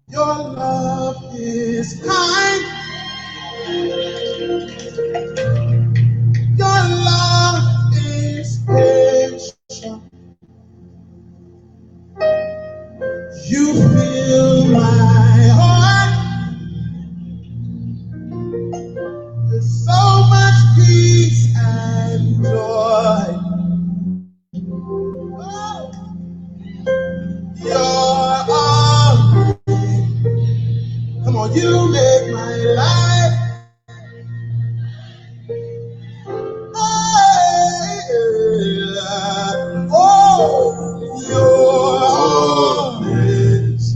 Your love is kind. Your love is patient. You fill my heart with so much peace and joy. Oh, your arms, come on, you make my life. Oh, your arms,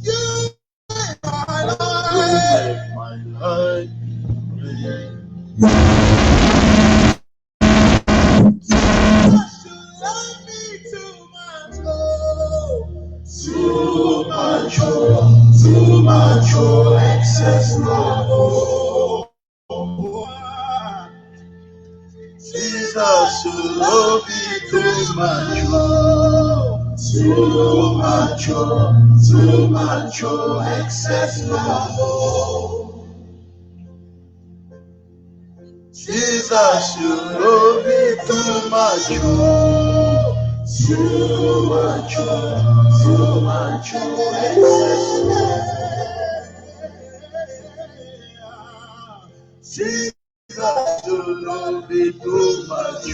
you make my life. My life. Too much, excess love. Jesus, you love me too much, too much, excess love. Jesus, you love me too much, excess love. Jesus, you love me too much,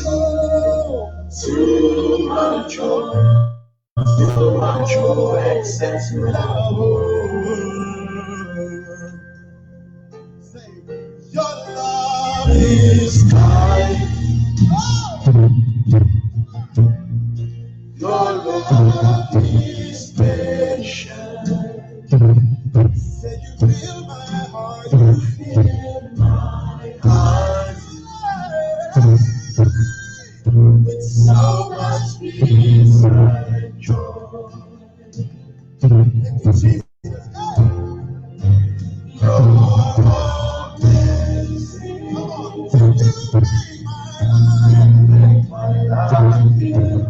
excess love. Your love is kind. Your love is patient. Say you fill my heart, you fill my heart with so much peace and joy. Thank you, Jesus. Your amazing. Come on, you make my life feel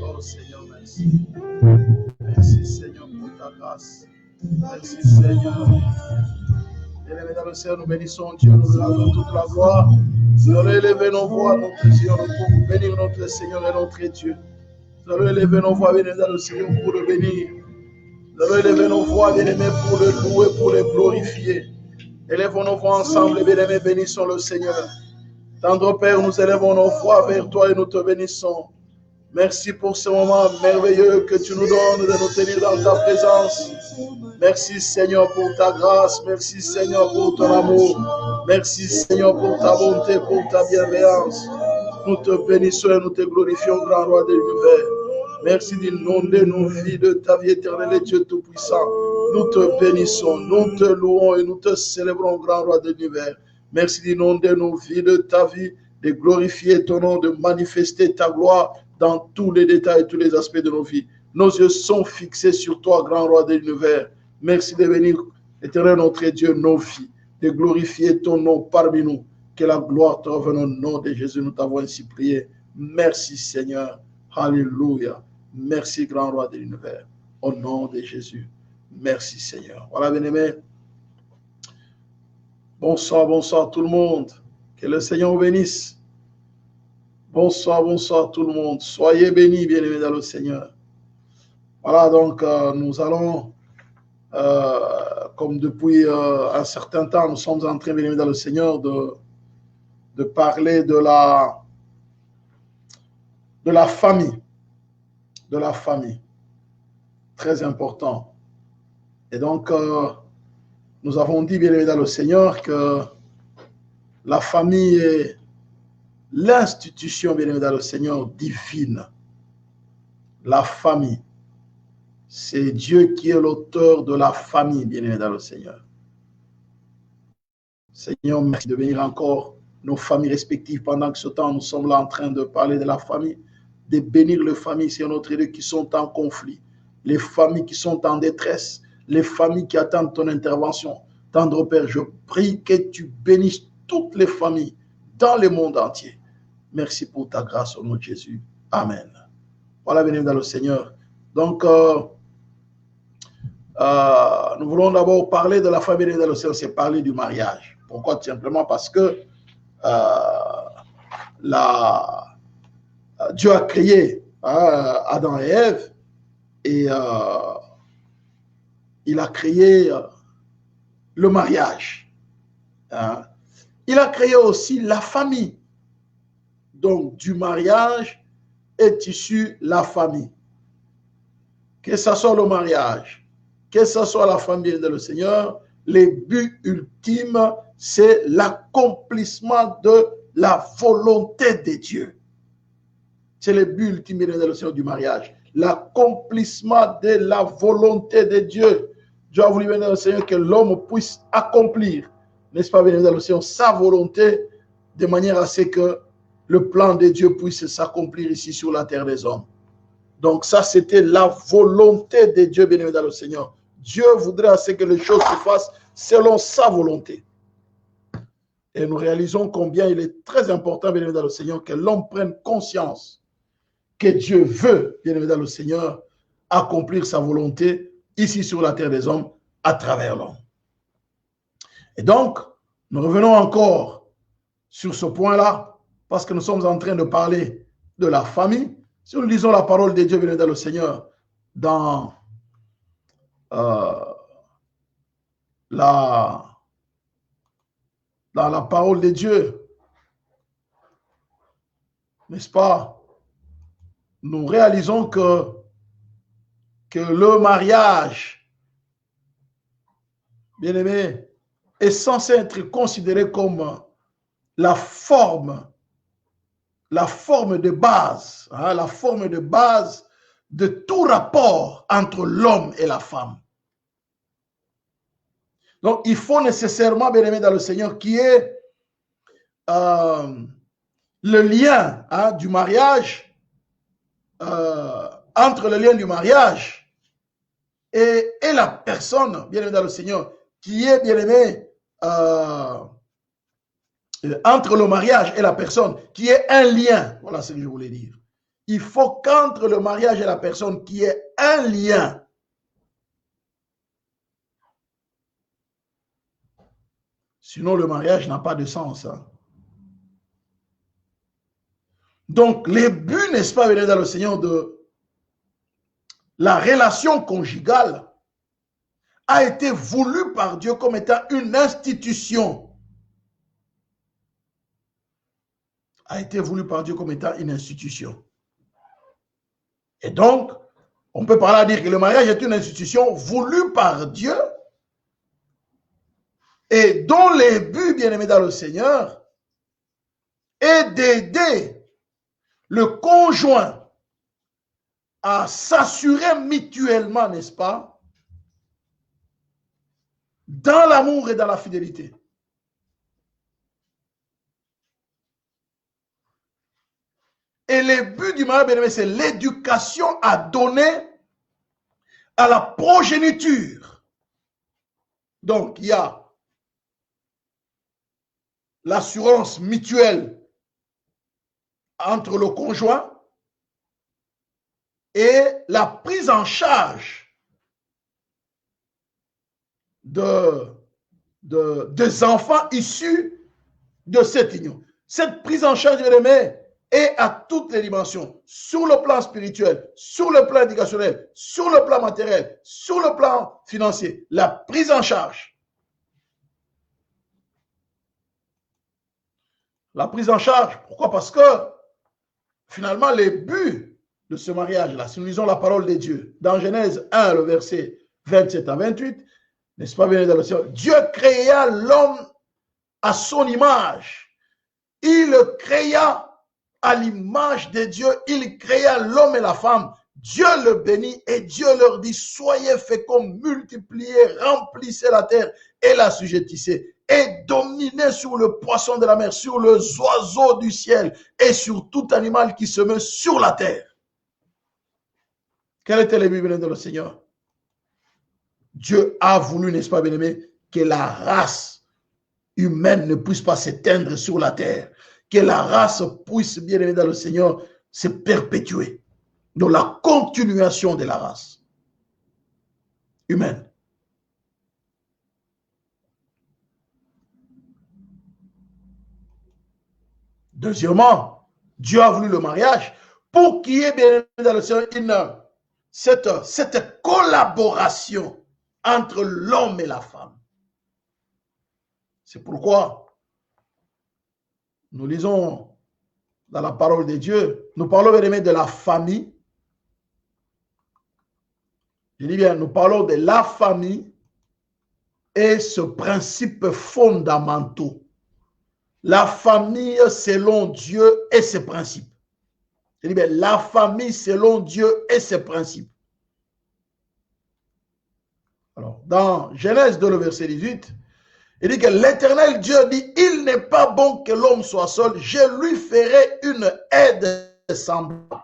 Oh Seigneur, merci. Merci Seigneur pour ta grâce. Merci Seigneur. Bien-aimés dans le Seigneur, nous bénissons Dieu, nous lui rendons toute la gloire. Nous allons élever nos voix, notre Seigneur, pour bénir notre Seigneur et notre Dieu. Nous allons élever nos voix, bien-aimés dans le Seigneur, pour le bénir. Nous allons élever nos voix, bien-aimés, pour le louer, pour le glorifier. Élevons nos voix ensemble, bien-aimés, bénissons le Seigneur. Tendre Père, nous élevons nos voix vers toi et nous te bénissons. Merci pour ce moment merveilleux que tu nous donnes de nous tenir dans ta présence. Merci Seigneur pour ta grâce. Merci Seigneur pour ton amour. Merci Seigneur pour ta bonté, pour ta bienveillance. Nous te bénissons et nous te glorifions, grand roi de l'univers. Merci d'inonder nos vies de ta vie éternelle et Dieu Tout-Puissant. Nous te bénissons, nous te louons et nous te célébrons, grand roi de l'univers. Merci d'inonder nos vies de ta vie, de glorifier ton nom, de manifester ta gloire dans tous les détails et tous les aspects de nos vies. Nos yeux sont fixés sur toi, grand roi de l'univers. Merci de venir, éternel notre Dieu, nos vies, de glorifier ton nom parmi nous. Que la gloire te revienne au nom de Jésus. Nous t'avons ainsi prié. Merci Seigneur. Alléluia. Merci, grand roi de l'univers. Au nom de Jésus. Merci Seigneur. Voilà, bien-aimés. Bonsoir, bonsoir tout le monde. Que le Seigneur vous bénisse. Bonsoir, bonsoir tout le monde. Soyez bénis, bien-aimés dans le Seigneur. Voilà, donc nous allons, comme depuis un certain temps, nous sommes en train, bien-aimés dans le Seigneur, de parler de la famille. De la famille. Très important. Et donc, nous avons dit, bien-aimés dans le Seigneur, que la famille est l'institution, bien-aimés dans le Seigneur, divine. La famille. C'est Dieu qui est l'auteur de la famille, bien-aimés dans le Seigneur. Seigneur, merci de bénir encore nos familles respectives pendant que ce temps, nous sommes là en train de parler de la famille, de bénir les familles, Seigneur notre Dieu, qui sont en conflit, les familles qui sont en détresse, les familles qui attendent ton intervention. Tendre Père, je prie que tu bénisses toutes les familles dans le monde entier. Merci pour ta grâce au nom de Jésus. Amen. Voilà, bienvenue dans le Seigneur. Donc, nous voulons d'abord parler de la famille dans le Seigneur, c'est parler du mariage. Pourquoi? Tout simplement parce que Dieu a créé Adam et Ève et il a créé le mariage. Il a créé aussi la famille. Donc, du mariage est issue la famille. Que ce soit le mariage, que ce soit la famille de le Seigneur, le but ultime, c'est l'accomplissement de la volonté de Dieu. C'est le but ultime de le Seigneur du mariage. L'accomplissement de la volonté de Dieu. Dieu a voulu venir dans le Seigneur que l'homme puisse accomplir, n'est-ce pas, venir dans le Seigneur, sa volonté, de manière à ce que le plan de Dieu puisse s'accomplir ici sur la terre des hommes. Donc ça, c'était la volonté de Dieu, bien-aimé dans le Seigneur. Dieu voudrait à ce que les choses se fassent selon sa volonté. Et nous réalisons combien il est très important, bien-aimé dans le Seigneur, que l'homme prenne conscience que Dieu veut, bien-aimé dans le Seigneur, accomplir sa volonté ici sur la terre des hommes à travers l'homme. Et donc, nous revenons encore sur ce point-là, parce que nous sommes en train de parler de la famille. Si nous lisons la parole de Dieu, bien dans le Seigneur, dans la parole de Dieu, n'est-ce pas, nous réalisons que le mariage, bien aimé, est censé être considéré comme la forme de base, hein, la forme de base de tout rapport entre l'homme et la femme. Donc, il faut nécessairement, bien aimé dans le Seigneur, qu'il y ait le lien, hein, du mariage, entre le lien du mariage et la personne, bien aimé dans le Seigneur, qui est, bien aimé, entre le mariage et la personne, qui est un lien. Voilà ce que je voulais dire. Il faut qu'entre le mariage et la personne, qui ait un lien. Sinon, le mariage n'a pas de sens. Hein. Donc, les buts, n'est-ce pas, bien dans le Seigneur, de la relation conjugale a été voulu par Dieu comme étant une institution. A été voulu par Dieu comme étant une institution. Et donc, on peut par là dire que le mariage est une institution voulue par Dieu et dont les buts, bien aimés dans le Seigneur, est d'aider le conjoint à s'assurer mutuellement, n'est-ce pas, dans l'amour et dans la fidélité. Et le but du mariage, bien aimé, c'est l'éducation à donner à la progéniture. Donc, il y a l'assurance mutuelle entre le conjoint et la prise en charge des enfants issus de cette union. Cette prise en charge, bien aimé, est à toutes les dimensions, sur le plan spirituel, sur le plan éducationnel, sur le plan matériel, sur le plan financier. La prise en charge. La prise en charge, pourquoi? Parce que finalement, les buts de ce mariage-là, si nous lisons la parole de Dieu, dans Genèse 1, le verset 27 à 28, n'est-ce pas bien dans le ciel? Dieu créa l'homme à son image. Il le créa à l'image de Dieu. Il créa l'homme et la femme. Dieu le bénit et Dieu leur dit, soyez féconds, multipliez, remplissez la terre et la assujettissez. Et dominez sur le poisson de la mer, sur les oiseaux du ciel et sur tout animal qui se met sur la terre. Quel était le but de le Seigneur? Dieu a voulu, n'est-ce pas, bien-aimé, que la race humaine ne puisse pas s'éteindre sur la terre, que la race puisse, bien-aimé dans le Seigneur, se perpétuer. Donc la continuation de la race humaine. Deuxièmement, Dieu a voulu le mariage pour qu'il y ait, bien dans le Seigneur, cette collaboration entre l'homme et la femme. C'est pourquoi nous lisons dans la parole de Dieu, nous parlons bien de la famille. Je dis bien, nous parlons de la famille et ce principe fondamental. La famille selon Dieu et ses principes. Je dis bien, la famille selon Dieu et ses principes. Alors, dans Genèse 2, le verset 18, il dit que l'Éternel Dieu dit, il n'est pas bon que l'homme soit seul, je lui ferai une aide semblable.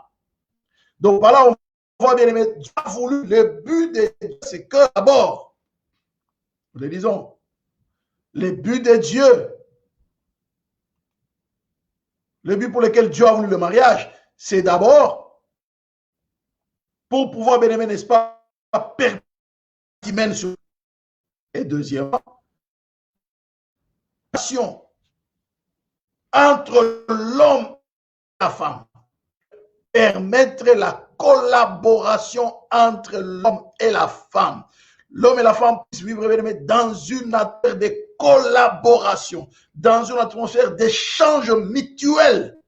Donc, par là, on voit bien aimé, Dieu a voulu, le but de Dieu, c'est que d'abord, nous le disons, le but de Dieu, le but pour lequel Dieu a voulu le mariage, c'est d'abord pour pouvoir, bien aimé, n'est-ce pas, permettre sur. Et deuxièmement, entre l'homme et la femme, permettre la collaboration entre l'homme et la femme. L'homme et la femme puissent vivre dans une atmosphère de collaboration, dans une atmosphère d'échange mutuel.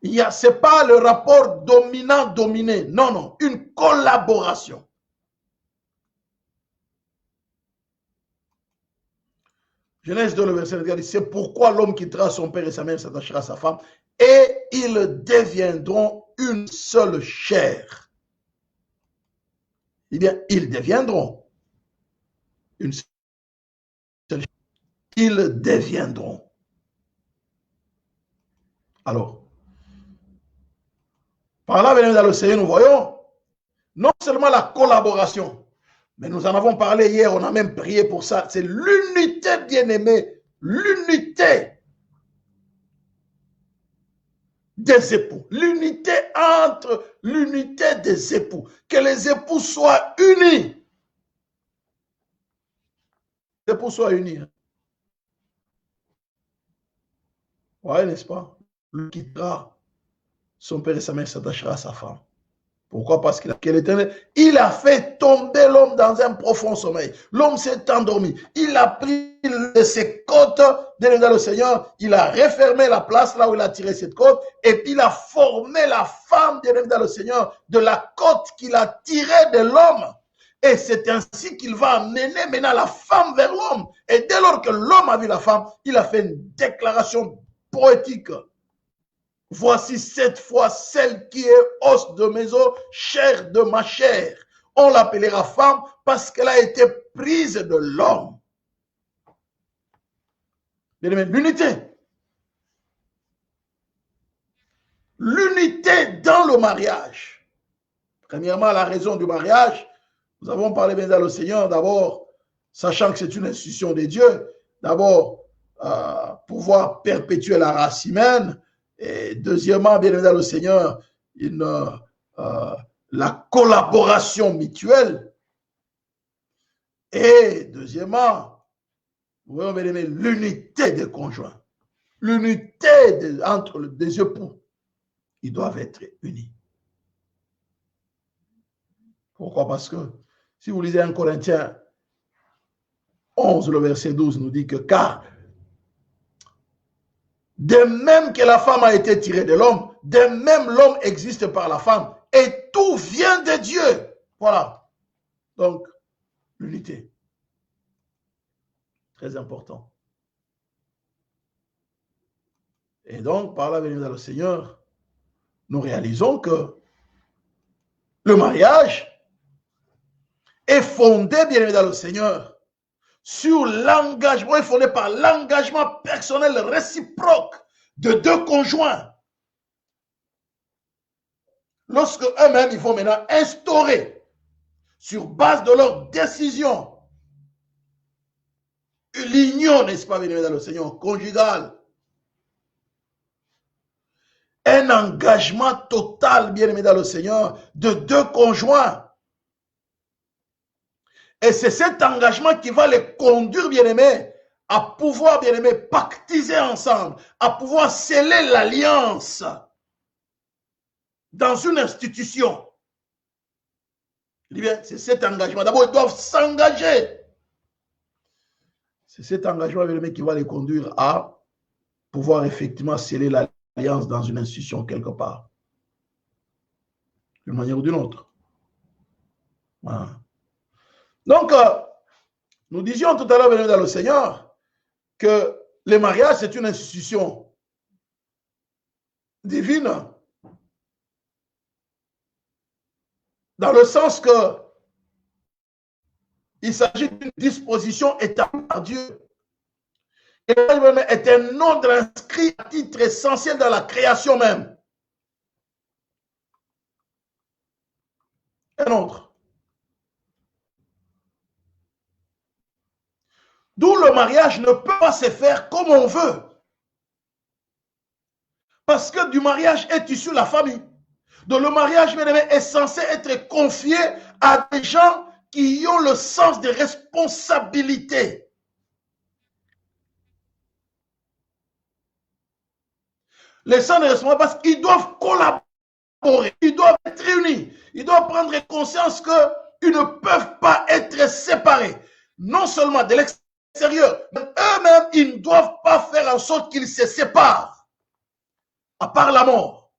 Ce n'est pas le rapport dominant-dominé, non, non, une collaboration. Genèse 2, le verset 24 dit, c'est pourquoi l'homme quittera son père et sa mère, s'attachera à sa femme, et ils deviendront une seule chair. Eh bien, ils deviendront une seule chair. Ils deviendront. Alors, par là, bien dans le Seigneur, nous voyons non seulement la collaboration, mais nous en avons parlé hier, on a même prié pour ça. C'est l'unité, bien-aimée, l'unité des époux, l'unité entre l'unité des époux, que les époux soient unis. Les époux soient unis. Oui, n'est-ce pas? Le quittera son père et sa mère, s'attachera à sa femme. Pourquoi? Parce qu'il a fait tomber l'homme dans un profond sommeil. L'homme s'est endormi. Il a pris ses côtes dans le Seigneur. Il a refermé la place là où il a tiré cette côte. Et puis il a formé la femme dans le Seigneur de la côte qu'il a tirée de l'homme. Et c'est ainsi qu'il va amener maintenant la femme vers l'homme. Et dès lors que l'homme a vu la femme, il a fait une déclaration poétique. Voici cette fois celle qui est os de mes os, chair de ma chair. On l'appellera femme parce qu'elle a été prise de l'homme. L'unité. L'unité dans le mariage. Premièrement, la raison du mariage. Nous avons parlé bien dans le Seigneur, d'abord, sachant que c'est une institution de Dieu, d'abord, pouvoir perpétuer la race humaine. Et deuxièmement, bien évidemment, le Seigneur, la collaboration mutuelle. Et deuxièmement, nous voyons bien l'unité des conjoints. L'unité entre des époux. Ils doivent être unis. Pourquoi? Parce que si vous lisez 1 Corinthiens 11, le verset 12 nous dit que car de même que la femme a été tirée de l'homme, de même l'homme existe par la femme. Et tout vient de Dieu. Voilà. Donc, l'unité. Très important. Et donc, par la venue dans le Seigneur, nous réalisons que le mariage est fondé, bien évidemment, dans le Seigneur, sur l'engagement, est fondé par l'engagement personnel réciproque de deux conjoints. Lorsque eux-mêmes, ils vont maintenant instaurer, sur base de leur décision, l'union, n'est-ce pas, bien évidemment, dans le Seigneur, conjugale, un engagement total, bien aimé dans le Seigneur, de deux conjoints. Et c'est cet engagement qui va les conduire, bien aimé, à pouvoir, bien aimé, pactiser ensemble, à pouvoir sceller l'alliance dans une institution. C'est cet engagement. D'abord, ils doivent s'engager. C'est cet engagement, bien aimé, qui va les conduire à pouvoir effectivement sceller l'alliance dans une institution quelque part. D'une manière ou d'une autre. Voilà. Donc, nous disions tout à l'heure, venu dans le Seigneur, que le mariage, c'est une institution divine, dans le sens que il s'agit d'une disposition établie par Dieu. Et est un ordre inscrit à titre essentiel dans la création même. Un autre. D'où le mariage ne peut pas se faire comme on veut. Parce que du mariage est issu la famille. Donc le mariage, bien aimé, est censé être confié à des gens qui ont le sens des responsabilités. Les sens des responsabilités, parce qu'ils doivent collaborer, ils doivent être réunis, ils doivent prendre conscience qu'ils ne peuvent pas être séparés. Non seulement de l'extérieur, mais eux-mêmes, ils ne doivent pas faire en sorte qu'ils se séparent, à part la mort.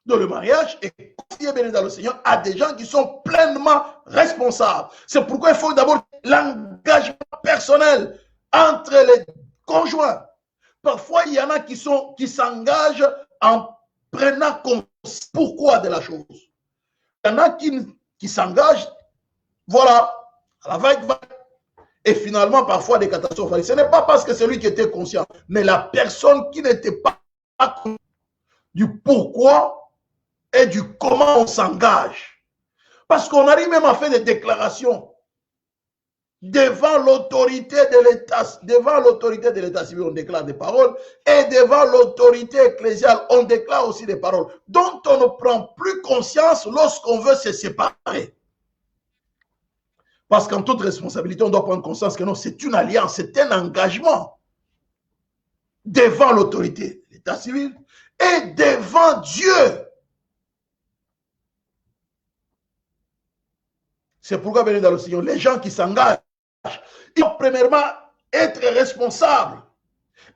Donc le mariage est confié, bien dans le Seigneur, à des gens qui sont pleinement responsables. C'est pourquoi il faut d'abord l'engagement personnel entre les conjoints. Parfois, il y en a qui s'engagent en prenant conscience pourquoi de la chose. Il y en a qui s'engagent, voilà, à la vague. Et finalement, parfois, des catastrophes arrivent. Ce n'est pas parce que c'est lui qui était conscient, mais la personne qui n'était pas consciente du pourquoi et du comment on s'engage. Parce qu'on arrive même à faire des déclarations devant l'autorité de l'État. Devant l'autorité de l'État civil, on déclare des paroles. Et devant l'autorité ecclésiale, on déclare aussi des paroles dont on ne prend plus conscience lorsqu'on veut se séparer. Parce qu'en toute responsabilité, on doit prendre conscience que non, c'est une alliance, c'est un engagement devant l'autorité de l'État civil et devant Dieu. C'est pourquoi, bien dans le Seigneur, les gens qui s'engagent, ils doivent premièrement être responsables.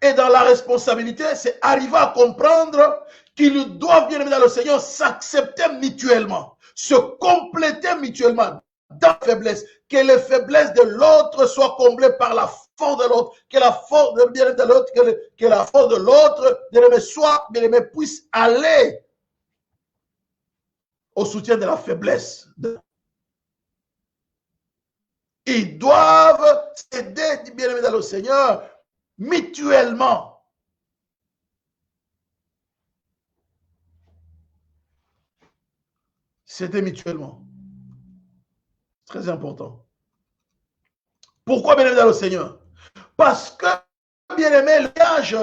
Et dans la responsabilité, c'est arriver à comprendre qu'ils doivent, bien dans le Seigneur, s'accepter mutuellement, se compléter mutuellement dans la faiblesse, que les faiblesses de l'autre soient comblées par la force de l'autre, que la force de bien de l'autre, que la force de l'autre, soit, bien aimé, puisse aller au soutien de la faiblesse. Ils doivent s'aider, bien aimé dans le Seigneur, mutuellement. S'aider mutuellement. Très important. Pourquoi, bien aimé dans le Seigneur? Parce que, bien aimé, le mariage,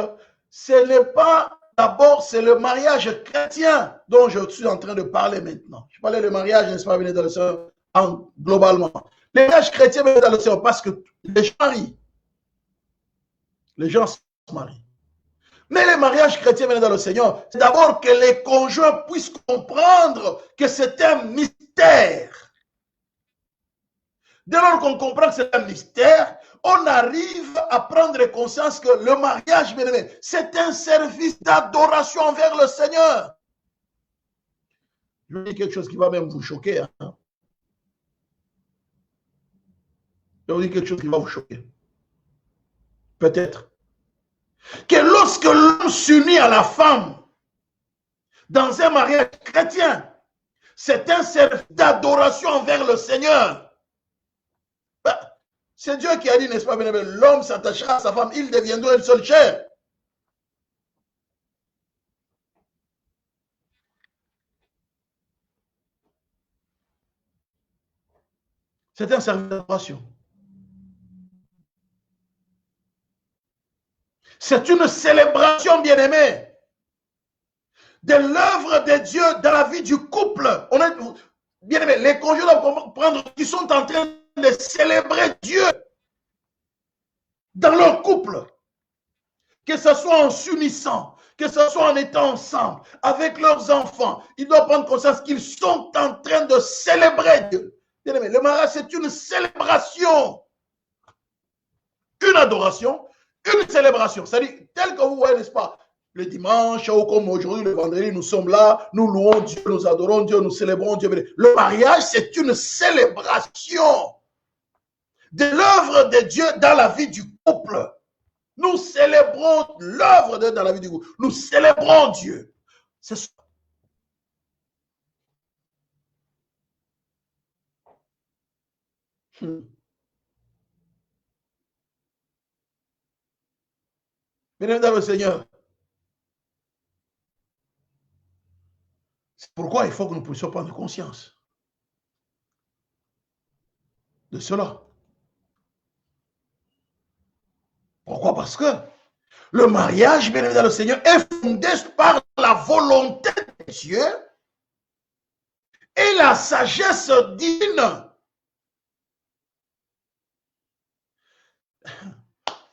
ce n'est pas d'abord, c'est le mariage chrétien dont je suis en train de parler maintenant. Je parlais de mariage, n'est-ce pas, bien aimé dans le Seigneur, globalement. Le mariage chrétien, bien aimé dans le Seigneur, parce que les gens marient. Les gens se marient. Mais le mariage chrétien, bien dans le Seigneur, c'est d'abord que les conjoints puissent comprendre que c'est un mystère. Dès lors qu'on comprend que c'est un mystère, on arrive à prendre conscience que le mariage, bien aimé, c'est un service d'adoration envers le Seigneur. Je vais dire quelque chose qui va même vous choquer. Hein? Je vais vous dire quelque chose qui va vous choquer. Peut-être. Que lorsque l'homme s'unit à la femme dans un mariage chrétien, c'est un service d'adoration envers le Seigneur. C'est Dieu qui a dit, n'est-ce pas, l'homme s'attachera à sa femme, ils deviendront une seule chair. C'est un service d'adoration. C'est une célébration, bien-aimée, de l'œuvre de Dieu dans la vie du couple. On est, bien-aimé, les conjoints doivent comprendre qu'ils sont en train de célébrer Dieu dans leur couple. Que ce soit en s'unissant, que ce soit en étant ensemble, avec leurs enfants, ils doivent prendre conscience qu'ils sont en train de célébrer Dieu. Bien-aimé, le mariage, c'est une célébration, une adoration, une célébration. C'est-à-dire, tel que vous voyez, n'est-ce pas, le dimanche ou comme aujourd'hui, le vendredi, nous sommes là, nous louons Dieu, nous adorons Dieu, nous célébrons Dieu. Le mariage, c'est une célébration de l'œuvre de Dieu dans la vie du couple. Nous célébrons l'œuvre de Dieu dans la vie du couple. Nous célébrons Dieu. C'est ça. Bien dans le Seigneur. C'est pourquoi il faut que nous puissions prendre conscience de cela. Pourquoi? Parce que le mariage, bien dans le Seigneur, est fondé par la volonté de Dieu et la sagesse divine.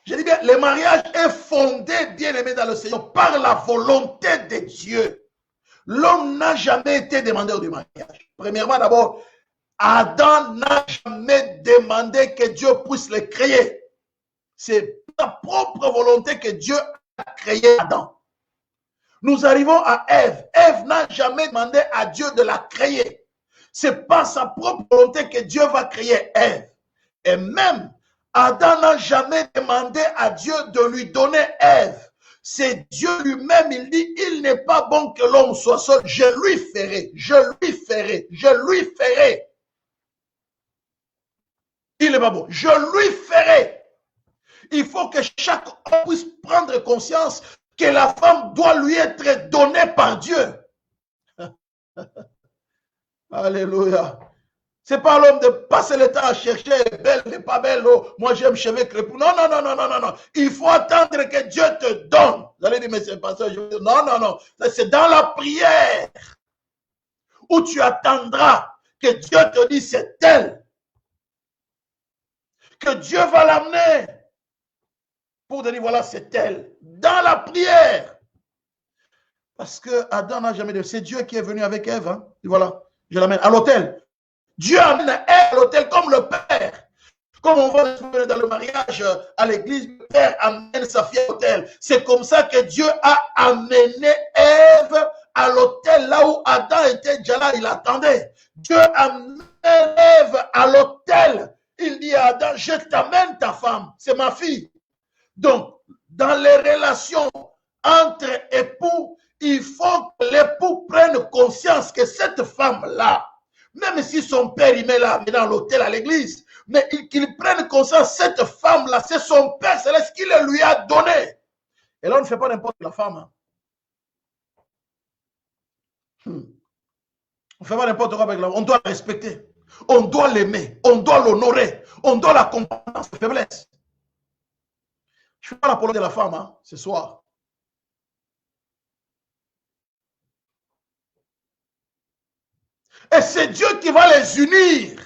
Je dis bien, le mariage est fondé, bien aimé dans le Seigneur, par la volonté de Dieu. L'homme n'a jamais été demandeur du mariage. Premièrement, d'abord, Adam n'a jamais demandé que Dieu puisse le créer. C'est sa propre volonté que Dieu a créé Adam. Nous arrivons à Ève. Ève n'a jamais demandé à Dieu de la créer. C'est par sa propre volonté que Dieu va créer Ève. Et même, Adam n'a jamais demandé à Dieu de lui donner Ève. C'est Dieu lui-même, il dit, il n'est pas bon que l'homme soit seul. Je lui ferai, je lui ferai, je lui ferai. Il n'est pas bon. Je lui ferai. Il faut que chaque homme puisse prendre conscience que la femme doit lui être donnée par Dieu. Alléluia. C'est pas l'homme de passer le temps à chercher belle, n'est pas belle, oh, moi j'aime cheveux crépus. Non, non, non, non, non, non, non. Il faut attendre que Dieu te donne. Vous allez dire, mais c'est pas ça. Je veux dire, non, non, non. C'est dans la prière où tu attendras que Dieu te dise c'est elle. Que Dieu va l'amener pour te dire voilà, c'est elle. Dans la prière. Parce que Adam n'a jamais dit, c'est Dieu qui est venu avec Ève. Hein. Et voilà, je l'amène à l'autel. Dieu amène Ève à l'autel comme le Père. Comme on voit dans le mariage à l'église, le Père amène sa fille à l'autel. C'est comme ça que Dieu a amené Ève à l'autel, là où Adam était déjà là, il attendait. Dieu amène Ève à l'autel. Il dit à Adam, je t'amène ta femme, c'est ma fille. Donc, dans les relations entre époux, il faut que l'époux prenne conscience que cette femme-là, même si son père il met là, dans l'autel à l'église, mais qu'il prenne conscience, cette femme-là, c'est son père céleste qui le lui a donné. Et là, on ne fait pas n'importe la femme. Hein. On ne fait pas n'importe quoi avec la femme. On doit la respecter. On doit l'aimer. On doit l'honorer. On doit la comprendre dans ses faiblesses. Je ne fais pas l'apologie de la femme hein, ce soir. Et c'est Dieu qui va les unir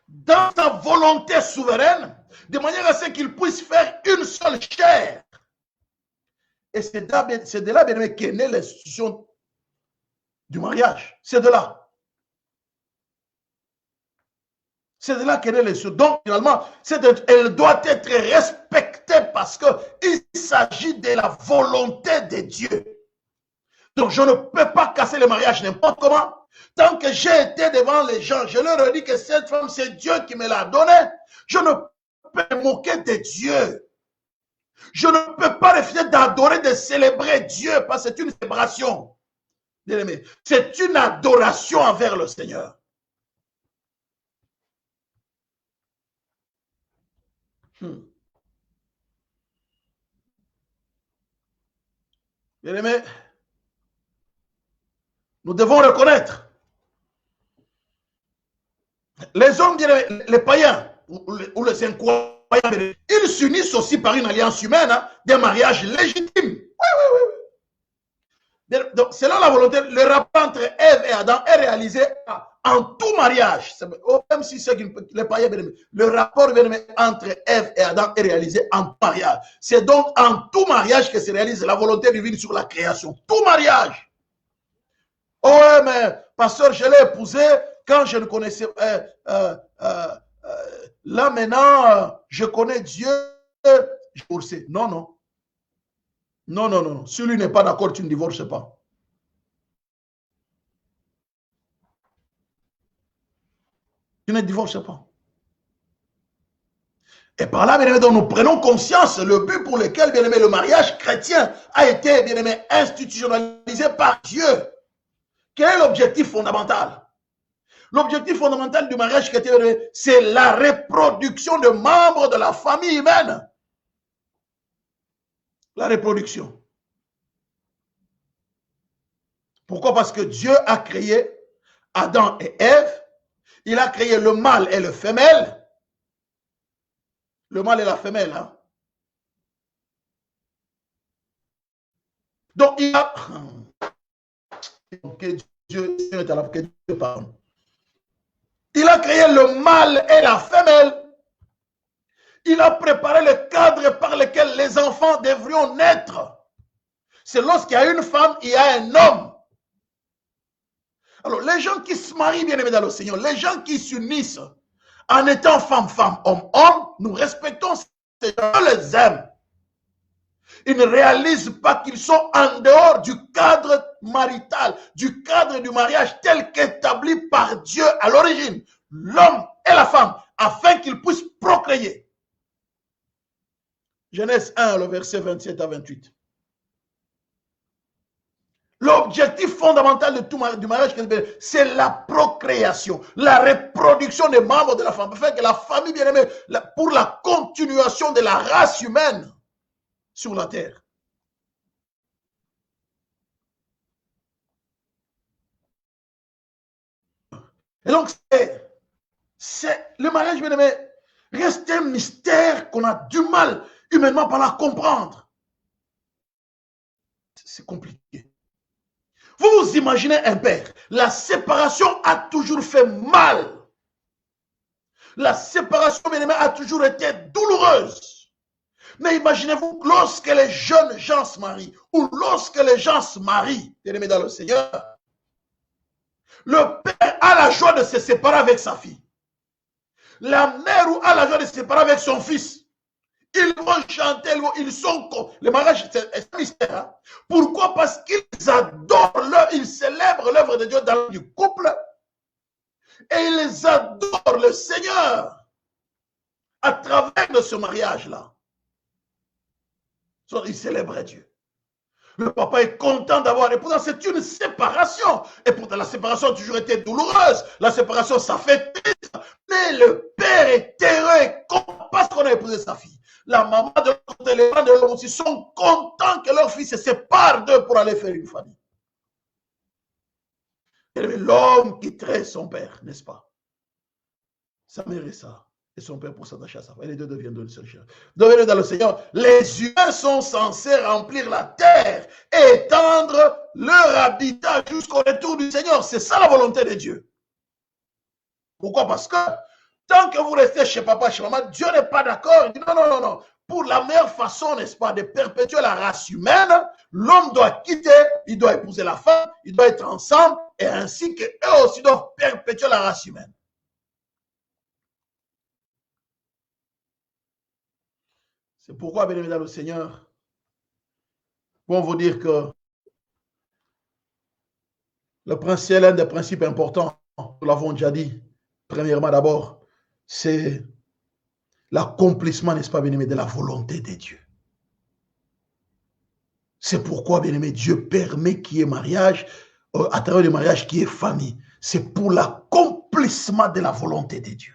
dans sa volonté souveraine, de manière à ce qu'ils puissent faire une seule chair. Et c'est de là, bien aimé, qu'est née l'institution du mariage. C'est de là. C'est de là qu'est née l'institution. Donc, finalement, elle doit être respectée parce qu'il s'agit de la volonté de Dieu. Donc, je ne peux pas casser le mariage n'importe comment. Tant que j'ai été devant les gens, je leur ai dit que cette femme, c'est Dieu qui me l'a donnée. Je ne peux me moquer de Dieu. Je ne peux pas refuser d'adorer, de célébrer Dieu, parce que c'est une célébration. C'est une adoration envers le Seigneur. Bien-aimé, nous devons reconnaître les hommes, les païens ou les incroyants, ils s'unissent aussi par une alliance humaine, hein, des mariages légitimes. Oui. Donc, selon la volonté, le rapport entre Ève et Adam est réalisé en tout mariage. Même si c'est les païens, le rapport entre Ève et Adam est réalisé en tout mariage. C'est donc en tout mariage que se réalise la volonté divine sur la création. Tout mariage. Oh ouais, mais pasteur, je l'ai épousé quand je ne connaissais pas. Là maintenant, je connais Dieu. Divorcé. Non, non. Non, non, non. Si lui n'est pas d'accord, tu ne divorces pas. Tu ne divorces pas. Et par là, bien aimé, donc nous prenons conscience, le but pour lequel, bien aimé, le mariage chrétien a été, bien aimé, institutionnalisé par Dieu. Quel est l'objectif fondamental? L'objectif fondamental du mariage chrétien, c'est la reproduction de membres de la famille humaine. La reproduction. Pourquoi? Parce que Dieu a créé Adam et Ève. Il a créé le mâle et le femelle. Le mâle et la femelle. Hein? Donc, il a... Que Dieu pardonne. Il a créé le mâle et la femelle. Il a préparé le cadre par lequel les enfants devraient naître. C'est lorsqu'il y a une femme, il y a un homme. Alors, les gens qui se marient, bien aimés dans le Seigneur, les gens qui s'unissent en étant femme, femme, homme, homme, nous respectons ces gens, on les aime. Ils ne réalisent pas qu'ils sont en dehors du cadre marital, du cadre du mariage tel qu'établi par Dieu à l'origine. L'homme et la femme afin qu'ils puissent procréer. Genèse 1, le verset 27 à 28. L'objectif fondamental de tout du mariage, c'est la procréation, la reproduction des membres de la famille, afin que la famille bien-aimée, pour la continuation de la race humaine sur la terre. Et donc, le mariage, bien-aimé, reste un mystère qu'on a du mal humainement par la comprendre. C'est compliqué. Vous vous imaginez un père, la séparation a toujours fait mal. La séparation, bien aimé, a toujours été douloureuse. Mais imaginez-vous, lorsque les jeunes gens se marient, ou lorsque les gens se marient, bien aimé dans le Seigneur, le père a la joie de se séparer avec sa fille. La mère a la joie de se séparer avec son fils. Ils vont chanter, ils sont... Le mariage, c'est un mystère. Hein? Pourquoi? Parce qu'ils adorent, ils célèbrent l'œuvre de Dieu dans le couple. Et ils adorent le Seigneur à travers de ce mariage-là. Ils célèbrent Dieu. Le papa est content d'avoir... Et pourtant, c'est une séparation. Et pourtant, la séparation a toujours été douloureuse. La séparation, ça fait triste. Mais le père est heureux et content parce qu'on a épousé sa fille. La maman de l'autre, les parents de l'autre aussi sont contents que leur fils se sépare d'eux pour aller faire une famille. L'homme quitterait son père, n'est-ce pas? Sa mère est ça. Et son père pour s'attacher à sa femme. Et les deux deviennent de seul chair. Devenez dans le Seigneur. Les humains sont censés remplir la terre et étendre leur habitat jusqu'au retour du Seigneur. C'est ça la volonté de Dieu. Pourquoi? Parce que tant que vous restez chez papa, chez maman, Dieu n'est pas d'accord. Il dit non, non, non, non. Pour la meilleure façon, n'est-ce pas, de perpétuer la race humaine, l'homme doit quitter, il doit épouser la femme, il doit être ensemble, et ainsi qu'eux aussi doivent perpétuer la race humaine. C'est pourquoi, bien évidemment, le Seigneur, pour vous dire que le principe, l'un des principes importants, nous l'avons déjà dit, premièrement d'abord, c'est l'accomplissement, n'est-ce pas, bien-aimé, de la volonté de Dieu. C'est pourquoi, bien-aimé, Dieu permet qu'il y ait mariage, à travers le mariage, qu'il y ait famille. C'est pour l'accomplissement de la volonté de Dieu.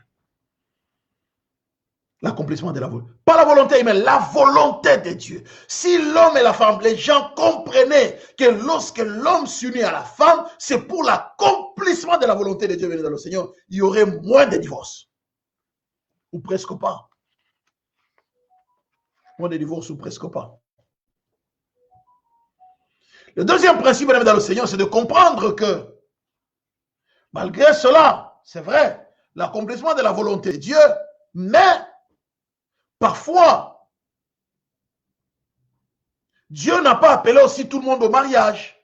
L'accomplissement de la volonté. Pas la volonté humaine, la volonté de Dieu. Si l'homme et la femme, les gens comprenaient que lorsque l'homme s'unit à la femme, c'est pour l'accomplissement de la volonté de Dieu, bien dans le Seigneur, il y aurait moins de divorces. Ou presque pas. Moins de divorces ou presque pas. Le deuxième principe, bien dans le Seigneur, c'est de comprendre que malgré cela, c'est vrai, l'accomplissement de la volonté de Dieu, mais parfois, Dieu n'a pas appelé aussi tout le monde au mariage.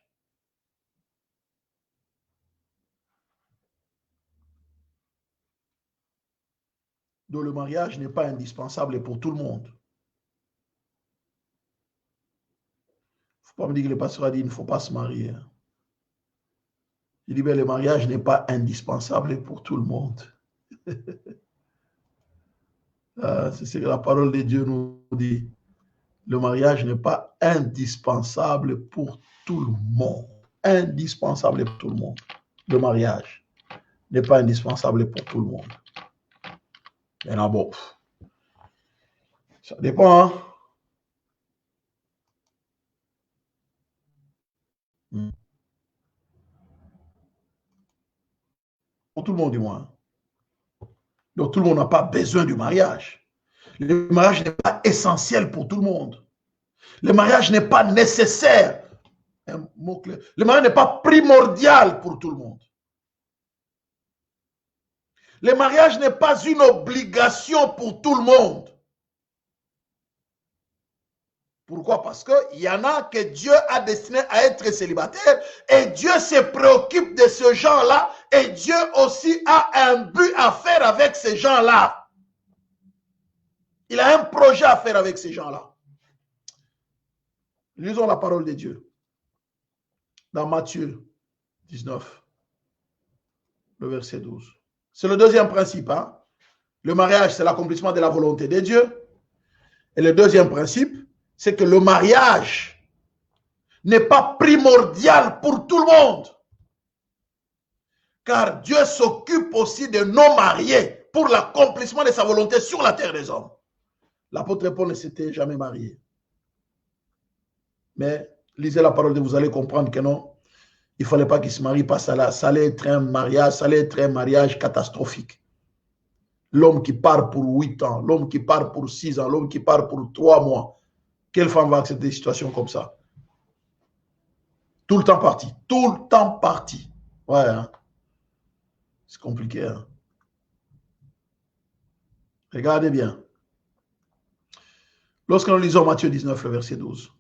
Donc le mariage n'est pas indispensable pour tout le monde. Il ne faut pas me dire que le pasteur a dit qu'il ne faut pas se marier. Il dit, le mariage n'est pas indispensable pour tout le monde. C'est ce que la parole de Dieu nous dit. Le mariage n'est pas indispensable pour tout le monde. Indispensable pour tout le monde. Le mariage n'est pas indispensable pour tout le monde. Maintenant, bon, ça dépend. Hein? Pour tout le monde, du moins. Donc, tout le monde n'a pas besoin du mariage. Le mariage n'est pas essentiel pour tout le monde. Le mariage n'est pas nécessaire. Le mariage n'est pas primordial pour tout le monde. Le mariage n'est pas une obligation pour tout le monde. Pourquoi? Parce qu'il y en a que Dieu a destiné à être célibataire et Dieu se préoccupe de ce gens-là et Dieu aussi a un but à faire avec ces gens-là. Il a un projet à faire avec ces gens-là. Lisons la parole de Dieu dans Matthieu 19, le verset 12. C'est le deuxième principe. Hein? Le mariage, c'est l'accomplissement de la volonté de Dieu. Et le deuxième principe, c'est que le mariage n'est pas primordial pour tout le monde. Car Dieu s'occupe aussi de non mariés pour l'accomplissement de sa volonté sur la terre des hommes. L'apôtre Paul ne s'était jamais marié. Mais lisez la parole de vous allez comprendre que non, il ne fallait pas qu'il se marie, pas ça, ça allait être un mariage, ça allait être un mariage catastrophique. L'homme qui part pour 8 ans, l'homme qui part pour 6 ans, l'homme qui part pour 3 mois. Quelle femme va accepter des situations comme ça? Tout le temps parti. Tout le temps parti. Ouais, hein? C'est compliqué. Hein? Regardez bien. Lorsque nous lisons Matthieu 19, le verset 12.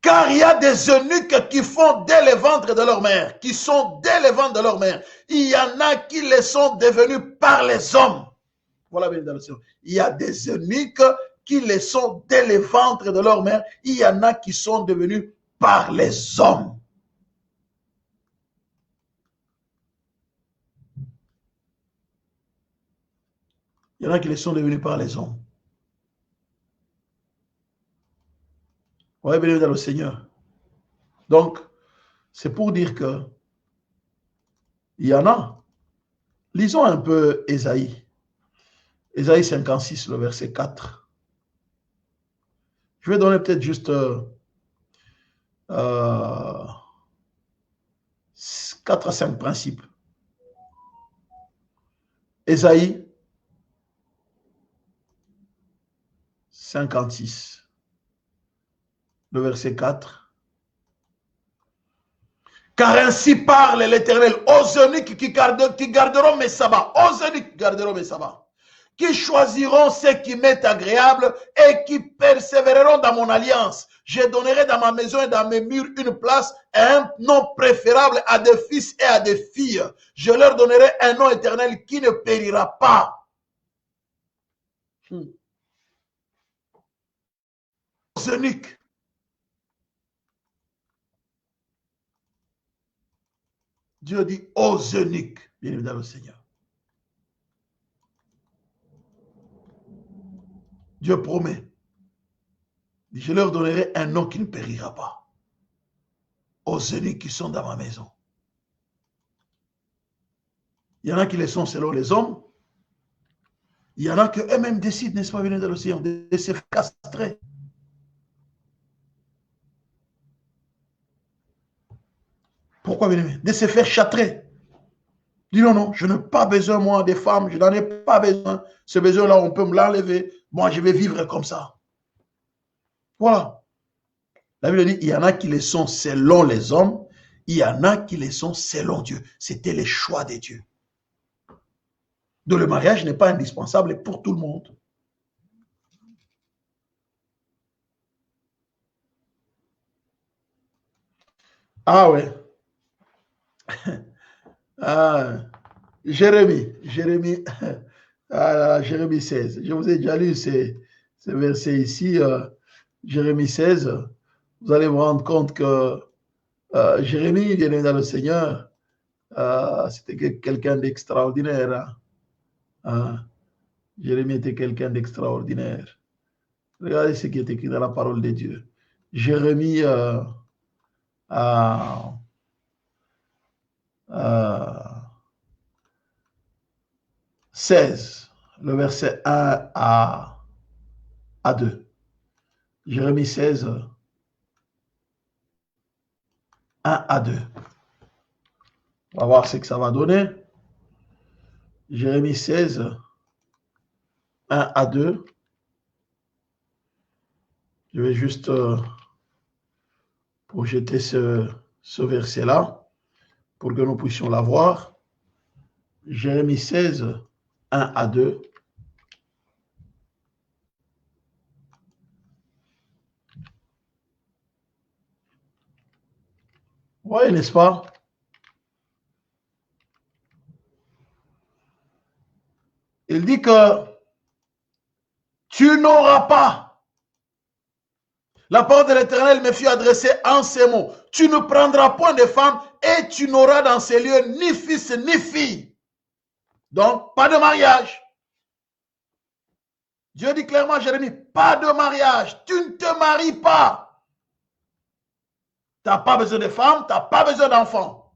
Car il y a des eunuques qui font dès le ventre de leur mère, qui sont dès le ventre de leur mère. Il y en a qui les sont devenus par les hommes. Voilà, bénédiction. Il y a des eunuques qui les sont dès le ventre de leur mère. Il y en a qui sont devenus par les hommes. Il y en a qui les sont devenus par les hommes. Oui, béni dans le Seigneur. Donc, c'est pour dire que il y en a. Lisons un peu Ésaïe. Ésaïe 56, le verset 4. Je vais donner peut-être juste 4 à 5 principes. Ésaïe 56, le verset 4. Car ainsi parle l'Éternel aux eunuques qui garderont mes sabbats, aux eunuques qui garderont mes sabbats, qui choisiront ce qui m'est agréable et qui persévéreront dans mon alliance. Je donnerai dans ma maison et dans mes murs une place et un nom préférable à des fils et à des filles. Je leur donnerai un nom éternel qui ne périra pas. Aux eunuques. Dieu dit aux eunuques, bien évidemment le Seigneur. Dieu promet. Je leur donnerai un nom qui ne périra pas. Aux eunuques qui sont dans ma maison. Il y en a qui les sont selon les hommes. Il y en a qui eux-mêmes décident, n'est-ce pas, venir dans le Seigneur, de se castrer. Pourquoi venir? De se faire châtrer. Dis non, non, je n'ai pas besoin, moi, des femmes, je n'en ai pas besoin. Ce besoin-là, on peut me l'enlever. Moi, je vais vivre comme ça. Voilà. La Bible dit, il y en a qui les sont selon les hommes, il y en a qui les sont selon Dieu. C'était les choix de Dieu. Donc le mariage n'est pas indispensable pour tout le monde. Ah ouais. Ah, Jérémie 16. Je vous ai déjà lu ces versets ici. Jérémie 16. Vous allez vous rendre compte que Jérémie, bien dans le Seigneur, c'était quelqu'un d'extraordinaire. Hein? Jérémie était quelqu'un d'extraordinaire. Regardez ce qui est écrit dans la parole de Dieu. Jérémie 16, le verset 1 à 2. Jérémie 16, 1 à 2. On va voir ce que ça va donner. Jérémie 16, 1 à 2. Je vais juste projeter ce verset-là pour que nous puissions l'avoir. Jérémie 16, 1 à 2. Oui, n'est-ce pas? Il dit que tu n'auras pas. La parole de l'Éternel me fut adressée en ces mots. Tu ne prendras point de femme et tu n'auras dans ces lieux ni fils ni fille. Donc, pas de mariage. Dieu dit clairement à Jérémie, pas de mariage, tu ne te maries pas. Tu n'as pas besoin de femme, tu n'as pas besoin d'enfant.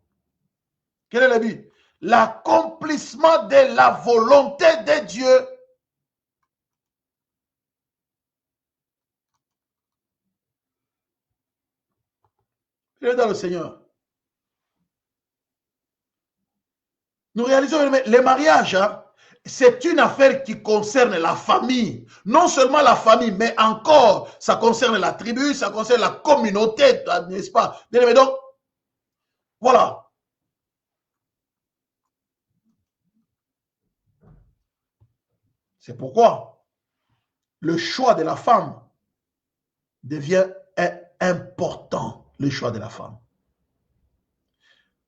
Quel est le but? L'accomplissement de la volonté de Dieu. Dans le Seigneur. Nous réalisons les mariages, hein, c'est une affaire qui concerne la famille. Non seulement la famille, mais encore, ça concerne la tribu, ça concerne la communauté, n'est-ce pas? Mais donc, voilà. C'est pourquoi le choix de la femme devient important, le choix de la femme.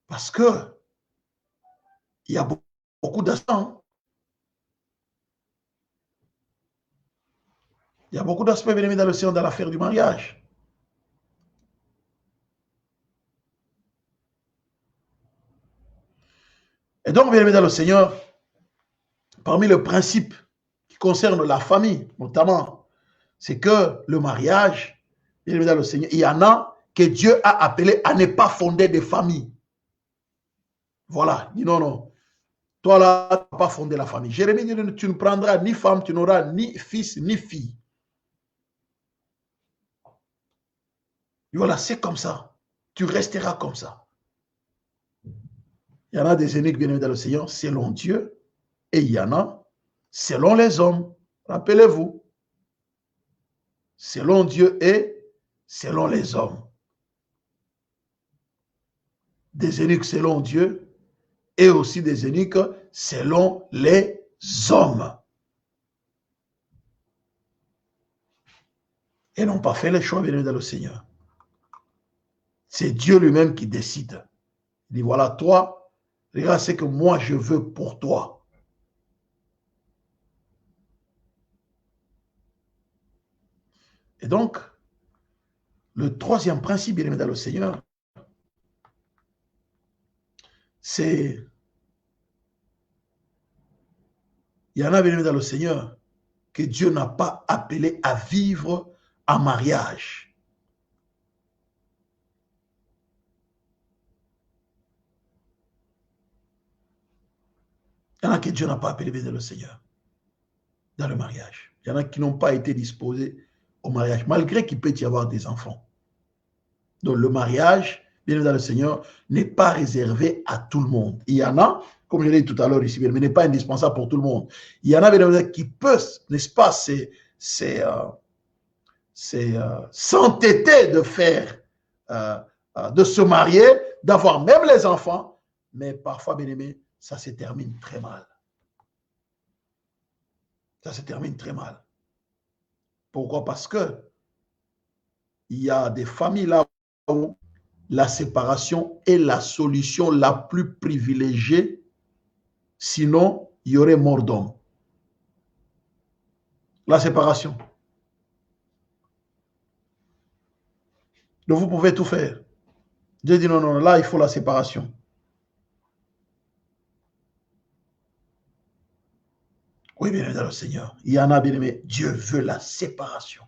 Parce que il y a beaucoup d'aspects. Il y a beaucoup d'aspects, bien aimés, dans le Seigneur, dans l'affaire du mariage. Et donc, bien aimés dans le Seigneur, parmi les principes qui concernent la famille, notamment, c'est que le mariage, bien aimés dans le Seigneur, il y en a que Dieu a appelé à ne pas fonder de famille. Voilà, dit non, non. Toi là, tu n'as pas fondé la famille. Jérémie dit, tu ne prendras ni femme, tu n'auras ni fils, ni fille. Voilà, c'est comme ça. Tu resteras comme ça. Il y en a des eunuques, bien aimés dans le Seigneur, selon Dieu, et il y en a selon les hommes. Rappelez-vous, selon Dieu et selon les hommes. Des eunuques selon Dieu et aussi des eunuques selon les hommes. Et n'ont pas fait les choix, bien aimés dans le Seigneur. C'est Dieu lui-même qui décide. Il dit, voilà, toi, regarde ce que moi je veux pour toi. Et donc, le troisième principe, bien aimé dans le Seigneur, c'est, il y en a, bien aimé dans le Seigneur, que Dieu n'a pas appelé à vivre en mariage. Il y en a que Dieu n'a pas appelé, bien aimé dans le Seigneur, dans le mariage. Il y en a qui n'ont pas été disposés au mariage, malgré qu'il peut y avoir des enfants. Donc le mariage, bien aimé dans le Seigneur, n'est pas réservé à tout le monde. Il y en a, comme je l'ai dit tout à l'heure ici, mais n'est pas indispensable pour tout le monde. Il y en a, bien aimé, qui peuvent, n'est-ce pas, s'entêter de faire, de se marier, d'avoir même les enfants, mais parfois, bien aimé, ça se termine très mal. Ça se termine très mal. Pourquoi? Parce que il y a des familles là où la séparation est la solution la plus privilégiée, sinon il y aurait mort d'homme. La séparation. Donc vous pouvez tout faire. Dieu dit non, non, là il faut la séparation. Oui, bien aimé dans le Seigneur. Il y en a, bien aimé, Dieu veut la séparation.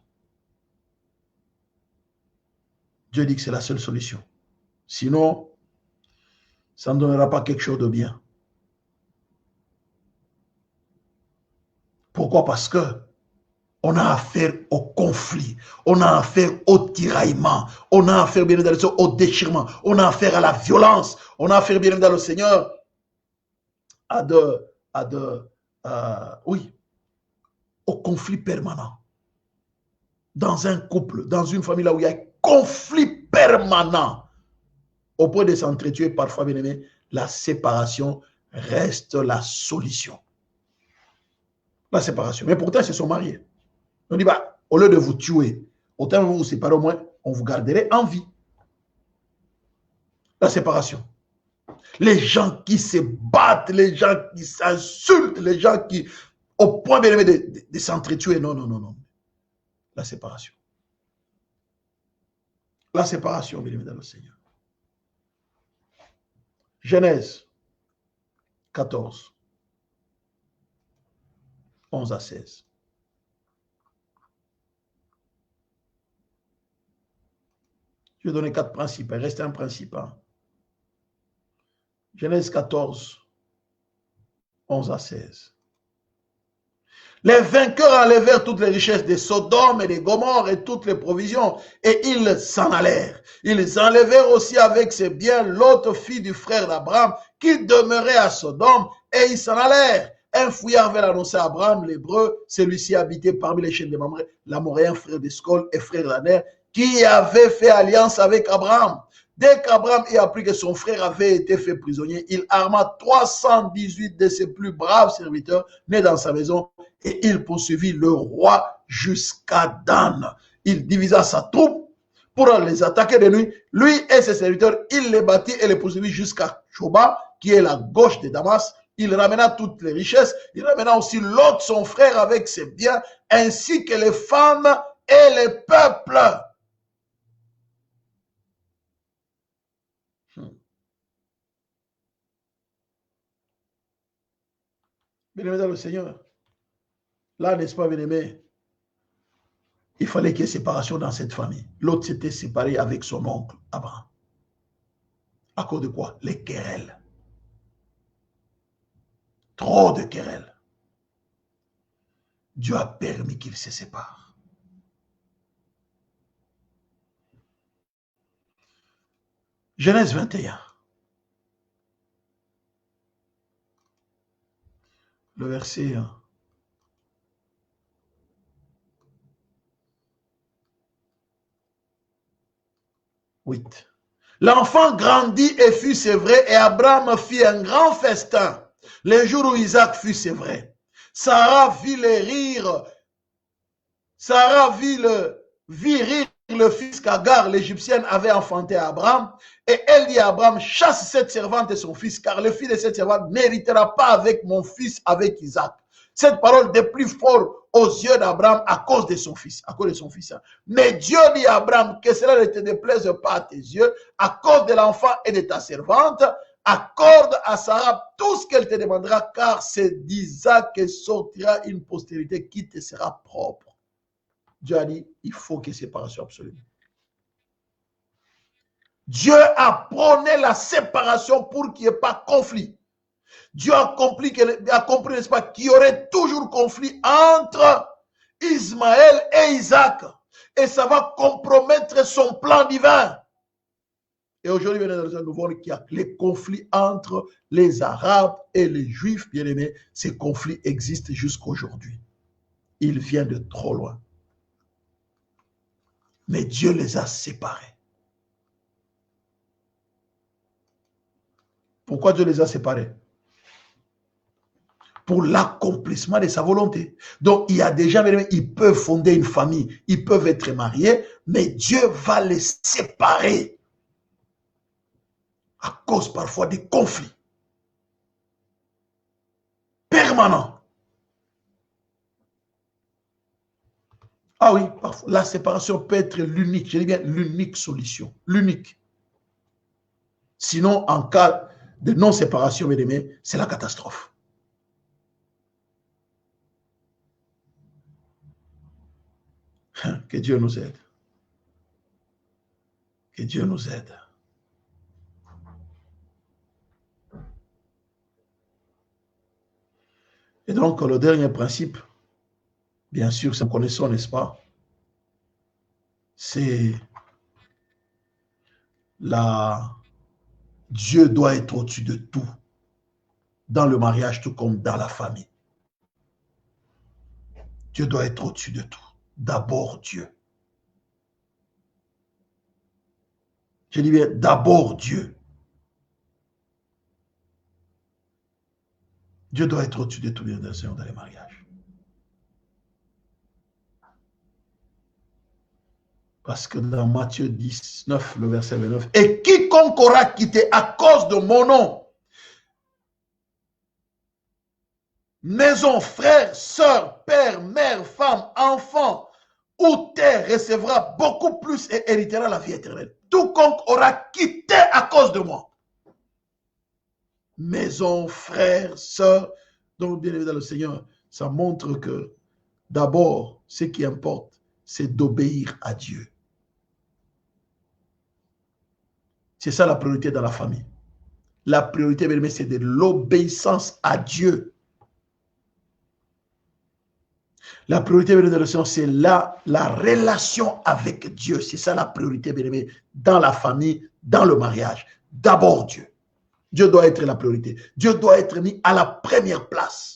Dieu dit que c'est la seule solution. Sinon, ça ne donnera pas quelque chose de bien. Pourquoi? Parce que on a affaire au conflit, on a affaire au tiraillement, on a affaire, bien évidemment, au déchirement, on a affaire à la violence, on a affaire, bien évidemment, le Seigneur, oui, au conflit permanent. Dans un couple, dans une famille là où il y a un conflit permanent, au point de s'entretuer, parfois, bien aimé, la séparation reste la solution. La séparation. Mais pourtant, ils se sont mariés. On dit, bah, au lieu de vous tuer, autant vous vous séparez, au moins, on vous garderait en vie. La séparation. Les gens qui se battent, les gens qui s'insultent, les gens qui, au point bien aimé de s'entretuer. Non, non, non, non. La séparation. La séparation, bien aimé dans le Seigneur. Genèse 14, 11 à 16. Je vais donner 4 principes. Il reste un principe. Hein. Genèse 14, 11 à 16. Les vainqueurs enlevèrent toutes les richesses de Sodome et de Gomorrhe et toutes les provisions, et ils s'en allèrent. Ils enlevèrent aussi avec ses biens l'autre fille du frère d'Abraham, qui demeurait à Sodome, et ils s'en allèrent. Un fouillard vint annoncer à Abraham, l'hébreu, celui-ci habitait parmi les chaînes de Mamré, l'Amoréen, frère d'Escol et frère d'Aner, qui avait fait alliance avec Abraham. Dès qu'Abraham eut appris que son frère avait été fait prisonnier, il arma 318 de ses plus braves serviteurs nés dans sa maison, et il poursuivit le roi jusqu'à Dan. Il divisa sa troupe pour les attaquer de nuit. Lui et ses serviteurs, il les battit et les poursuivit jusqu'à Choba, qui est la gauche de Damas. Il ramena toutes les richesses. Il ramena aussi Lot, son frère, avec ses biens, ainsi que les femmes et les peuples. Bien-aimé dans le Seigneur, là, n'est-ce pas, bien-aimé, il fallait qu'il y ait séparation dans cette famille. L'autre s'était séparé avec son oncle, Abraham. À cause de quoi? Les querelles. Trop de querelles. Dieu a permis qu'ils se séparent. Genèse 21. Le verset 8. L'enfant grandit et fut sévré, et Abraham fit un grand festin. Les jours où Isaac fut sévré, Sarah vit les rires. Sarah vit rire le fils qu'Agar, l'Égyptienne, avait enfanté à Abraham. Et elle dit à Abraham, chasse cette servante et son fils, car le fils de cette servante n'héritera pas avec mon fils, avec Isaac. Cette parole est plus forte aux yeux d'Abraham à cause de son fils, Mais Dieu dit à Abraham, que cela ne te déplaise pas à tes yeux, à cause de l'enfant et de ta servante, accorde à Sarah tout ce qu'elle te demandera, car c'est d'Isaac que sortira une postérité qui te sera propre. Dieu a dit, il faut qu'il y ait séparation absolue. Dieu a prôné la séparation pour qu'il n'y ait pas conflit. Dieu a compris, n'est-ce pas, qu'il y aurait toujours conflit entre Ismaël et Isaac. Et ça va compromettre son plan divin. Et aujourd'hui, nous voyons qu'il y a les conflits entre les Arabes et les Juifs, bien aimés. Ces conflits existent jusqu'à aujourd'hui. Ils viennent de trop loin. Mais Dieu les a séparés. Pourquoi Dieu les a séparés? Pour l'accomplissement de sa volonté. Donc, il y a des gens, ils peuvent fonder une famille, ils peuvent être mariés, mais Dieu va les séparer à cause parfois des conflits permanents. Ah oui, parfois, la séparation peut être l'unique, je dis bien l'unique solution, l'unique. Sinon, en cas de non-séparation, mes amis, c'est la catastrophe. Que Dieu nous aide. Que Dieu nous aide. Et donc, le dernier principe, bien sûr, c'est nous connaissons, n'est-ce pas? C'est Dieu doit être au-dessus de tout, dans le mariage tout comme dans la famille. Dieu doit être au-dessus de tout. D'abord Dieu. Je dis bien d'abord Dieu. Dieu doit être au-dessus de tout, bien sûr, dans les mariages. Parce que dans Matthieu 19, le verset 29, et quiconque aura quitté à cause de mon nom, maison, frère, sœur, père, mère, femme, enfant, ou terre recevra beaucoup plus et héritera la vie éternelle. Tout quiconque aura quitté à cause de moi. Maison, frère, sœur. Donc, bien évidemment, le Seigneur, ça montre que d'abord, ce qui importe, c'est d'obéir à Dieu. C'est ça la priorité dans la famille. La priorité, bien aimé, c'est de l'obéissance à Dieu. La priorité, bien aimé, c'est la relation avec Dieu. C'est ça la priorité, bien aimé, dans la famille, dans le mariage. D'abord Dieu. Dieu doit être la priorité. Dieu doit être mis à la première place.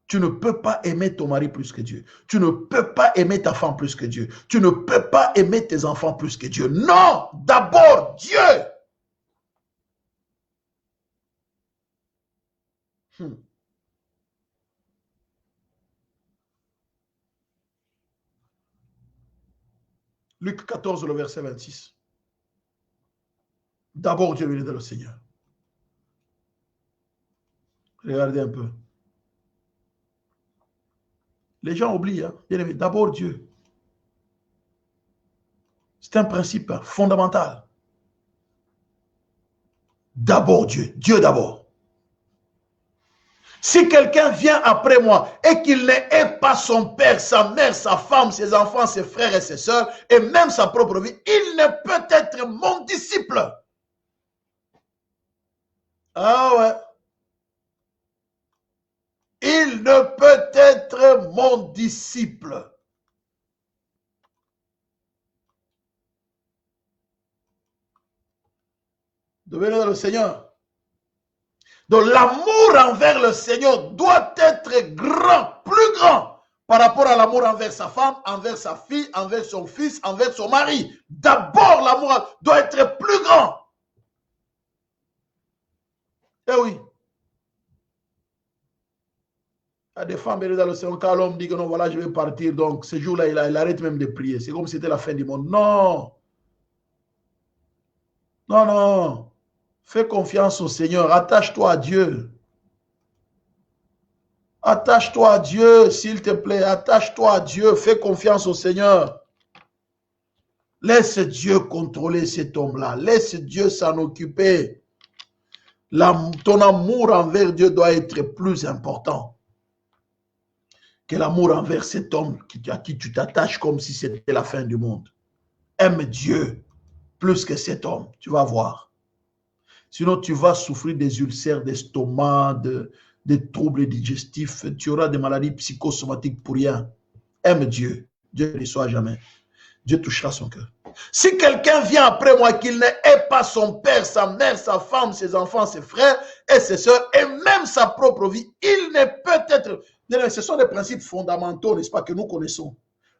Tu ne peux pas aimer ton mari plus que Dieu. Tu ne peux pas aimer ta femme plus que Dieu. Tu ne peux pas aimer tes enfants plus que Dieu. Non, d'abord Dieu. Luc 14, le verset 26. D'abord Dieu, venez dans le Seigneur. Regardez un peu. Les gens oublient, hein? Bien aimé, d'abord Dieu. C'est un principe fondamental. D'abord Dieu. Dieu d'abord. Si quelqu'un vient après moi et qu'il n'ait pas son père, sa mère, sa femme, ses enfants, ses frères et ses sœurs, et même sa propre vie, il ne peut être mon disciple. Ah ouais. Il ne peut être mon disciple. Devenez dans le Seigneur. Donc l'amour envers le Seigneur doit être grand, plus grand, par rapport à l'amour envers sa femme, envers sa fille, envers son fils, envers son mari. D'abord, l'amour doit être plus grand. Eh oui. Il y a des femmes dans le Seigneur, quand l'homme dit que non, voilà, je vais partir, donc ce jour-là, il arrête même de prier. C'est comme si c'était la fin du monde. Non. Non, non. Fais confiance au Seigneur. Attache-toi à Dieu. Attache-toi à Dieu, s'il te plaît. Attache-toi à Dieu. Fais confiance au Seigneur. Laisse Dieu contrôler cet homme-là. Laisse Dieu s'en occuper. Ton amour envers Dieu doit être plus important que l'amour envers cet homme à qui tu t'attaches comme si c'était la fin du monde. Aime Dieu plus que cet homme. Tu vas voir. Sinon, tu vas souffrir des ulcères d'estomac, des troubles digestifs. Tu auras des maladies psychosomatiques pour rien. Aime Dieu. Dieu ne reçoit jamais. Dieu touchera son cœur. Si quelqu'un vient après moi, qu'il n'ait pas son père, sa mère, sa femme, ses enfants, ses frères et ses soeurs, et même sa propre vie, il ne peut être... Ce sont des principes fondamentaux, n'est-ce pas, que nous connaissons.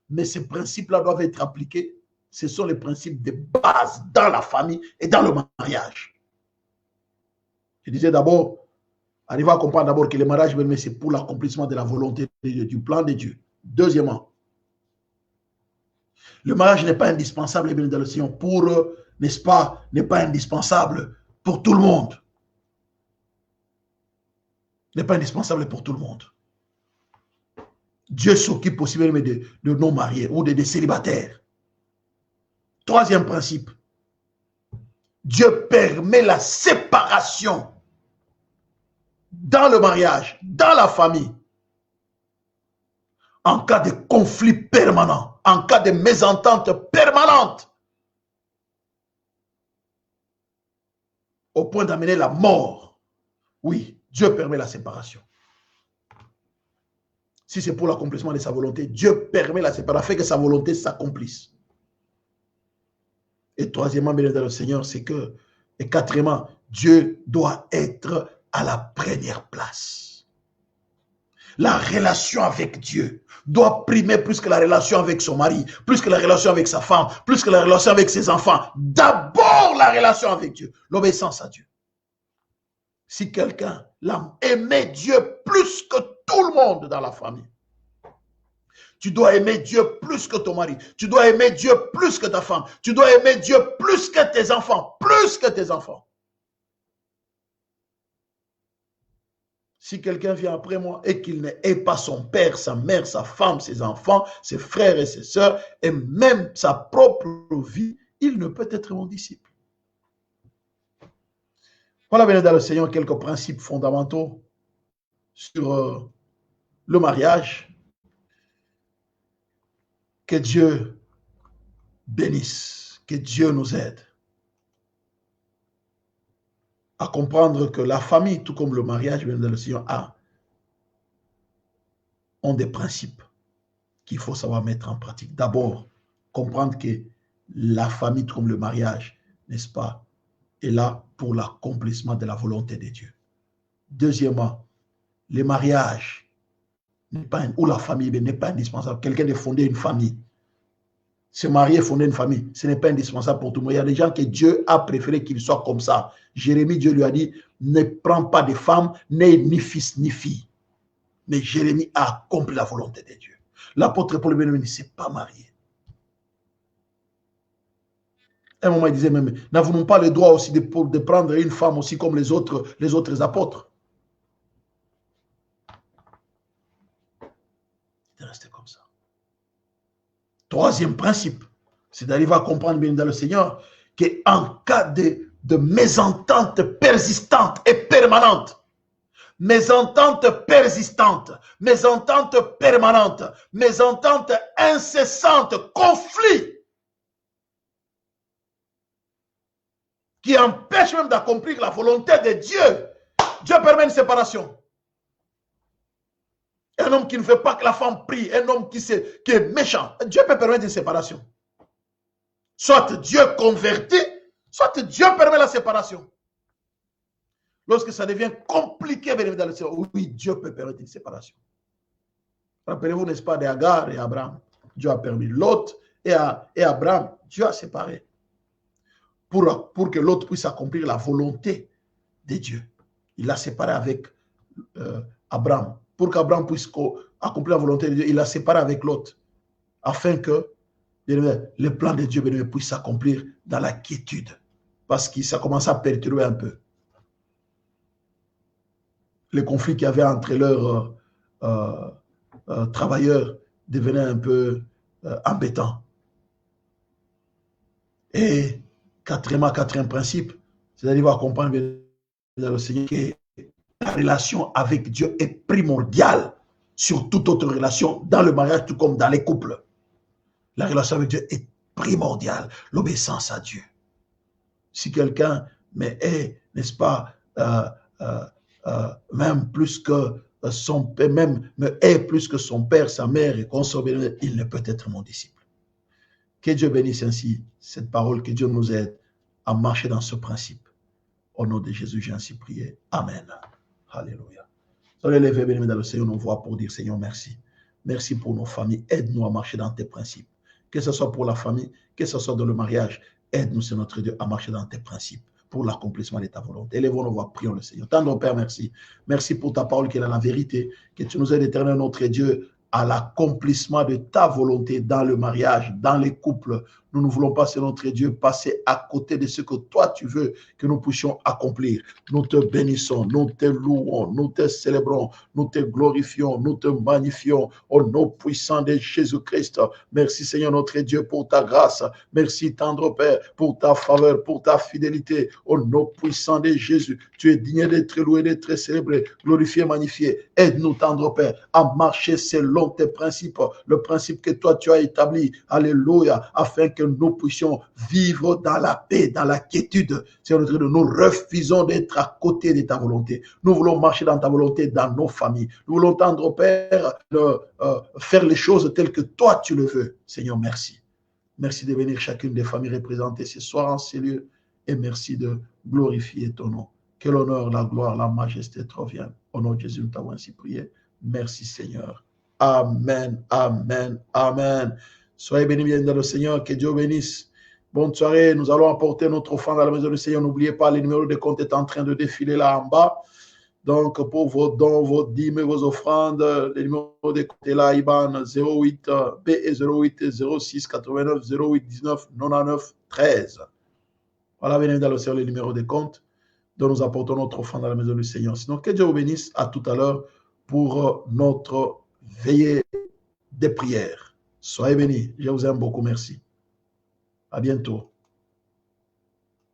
Mais ces principes-là doivent être appliqués. Ce sont les principes de base dans la famille et dans le mariage. Je disais d'abord, arriver à comprendre d'abord que le mariage, c'est pour l'accomplissement de la volonté de Dieu, du plan de Dieu. Deuxièmement, le mariage n'est pas indispensable dans le Seigneur pour, n'est-ce pas, n'est pas indispensable pour tout le monde. N'est pas indispensable pour tout le monde. Dieu s'occupe aussi de non-mariés ou de célibataires. Troisième principe, Dieu permet la séparation dans le mariage, dans la famille, en cas de conflit permanent, en cas de mésentente permanente, au point d'amener la mort. Oui, Dieu permet la séparation. Si c'est pour l'accomplissement de sa volonté, Dieu permet la séparation, fait que sa volonté s'accomplisse. Et troisièmement, bien dans le Seigneur, c'est que, et quatrièmement, Dieu doit être à la première place. La relation avec Dieu doit primer plus que la relation avec son mari, plus que la relation avec sa femme, plus que la relation avec ses enfants. D'abord, la relation avec Dieu, l'obéissance à Dieu. Si quelqu'un aimait Dieu plus que tout le monde dans la famille, tu dois aimer Dieu plus que ton mari. Tu dois aimer Dieu plus que ta femme. Tu dois aimer Dieu plus que tes enfants. Plus que tes enfants. Si quelqu'un vient après moi et qu'il n'ait pas son père, sa mère, sa femme, ses enfants, ses frères et ses sœurs, et même sa propre vie, il ne peut être mon disciple. Voilà, bien dans le Seigneur, quelques principes fondamentaux sur le mariage. Que Dieu bénisse. Que Dieu nous aide à comprendre que la famille, tout comme le mariage, bien dans le Seigneur, ont des principes qu'il faut savoir mettre en pratique. D'abord, comprendre que la famille, tout comme le mariage, n'est-ce pas, est là pour l'accomplissement de la volonté de Dieu. Deuxièmement, le mariage ou la famille n'est pas indispensable. Quelqu'un de fonder une famille, se marier, fonder une famille, ce n'est pas indispensable pour tout le monde. Il y a des gens que Dieu a préféré qu'ils soient comme ça. Jérémie, Dieu lui a dit, ne prends pas de femme, ni fils, ni fille. Mais Jérémie a accompli la volonté de Dieu. L'apôtre Paul ne s'est pas marié. À un moment, il disait même, n'avons-nous pas le droit aussi de prendre une femme aussi comme les autres apôtres? Il est resté comme ça. Troisième principe, c'est d'arriver à comprendre bien dans le Seigneur qu'en cas de mésentente persistante et permanente, mésentente persistante, mésentente permanente, mésentente incessante, conflit, qui empêche même d'accomplir la volonté de Dieu. Dieu permet une séparation. Un homme qui ne veut pas que la femme prie, un homme qui est méchant, Dieu peut permettre une séparation. Soit Dieu convertit, soit Dieu permet la séparation. Lorsque ça devient compliqué, oui, Dieu peut permettre une séparation. Rappelez-vous, n'est-ce pas, d'Agar et Abraham. Dieu a permis Lot et Abraham. Dieu a séparé pour que l'autre puisse accomplir la volonté de Dieu. Il l'a séparé avec Abraham. Pour qu'Abraham puisse accomplir la volonté de Dieu, il l'a séparé avec l'autre, afin que le plan de Dieu puisse s'accomplir dans la quiétude, parce que ça commence à perturber un peu. Les conflits qu'il y avait entre leurs travailleurs devenaient un peu embêtants. Et quatrième principe, c'est d'arriver à comprendre dans le Seigneur que la relation avec Dieu est primordiale sur toute autre relation, dans le mariage tout comme dans les couples. La relation avec Dieu est primordiale, l'obéissance à Dieu. Si quelqu'un me hait, n'est-ce pas, même plus que son père, même me hait plus que son père, sa mère et consomme, il ne peut être mon disciple. Que Dieu bénisse ainsi cette parole, que Dieu nous aide à marcher dans ce principe. Au nom de Jésus, j'ai ainsi prié. Amen. Alléluia. Soyez levés, bénis dans le Seigneur, nous voit pour dire Seigneur, merci. Merci pour nos familles. Aide-nous à marcher dans tes principes. Que ce soit pour la famille, que ce soit dans le mariage, aide-nous, Seigneur notre Dieu, à marcher dans tes principes pour l'accomplissement de ta volonté. Élevons nos voix, prions le Seigneur. Tendre Père, merci. Merci pour ta parole qui est la vérité, que tu nous aides, éternel notre Dieu, à l'accomplissement de ta volonté dans le mariage, dans les couples. Nous ne voulons pas, c'est notre Dieu, passer à côté de ce que toi tu veux que nous puissions accomplir. Nous te bénissons, nous te louons, nous te célébrons, nous te glorifions, nous te magnifions au nom puissant de Jésus-Christ. Merci Seigneur notre Dieu pour ta grâce. Merci tendre Père pour ta faveur, pour ta fidélité. Au nom puissant de Jésus, tu es digne d'être loué, d'être célébré, glorifié, magnifié. Aide-nous tendre Père à marcher selon tes principes, le principe que toi tu as établi. Alléluia, afin que nous puissions vivre dans la paix, dans la quiétude. Seigneur notre Dieu, nous refusons d'être à côté de ta volonté. Nous voulons marcher dans ta volonté dans nos familles. Nous voulons tendre, Père, faire les choses telles que toi tu le veux. Seigneur, merci. Merci de bénir chacune des familles représentées ce soir en ces lieux et merci de glorifier ton nom. Que l'honneur, la gloire, la majesté te reviennent. Au nom de Jésus, nous t'avons ainsi prié. Merci Seigneur. Amen, amen, amen. Soyez bénis bien dans le Seigneur, que Dieu bénisse. Bonne soirée, nous allons apporter notre offrande à la maison du Seigneur. N'oubliez pas, le numéro de compte est en train de défiler là en bas. Donc, pour vos dons, vos dîmes, vos offrandes, le numéro de compte est là, IBAN 08 BE 08 06 89 08 19 99 13. Voilà, venez dans le Seigneur, le numéro de compte dont nous apportons notre offrande à la maison du Seigneur. Sinon, que Dieu vous bénisse. À tout à l'heure pour notre veillée des prières. Soyez bénis. Je vous aime beaucoup. Merci. À bientôt.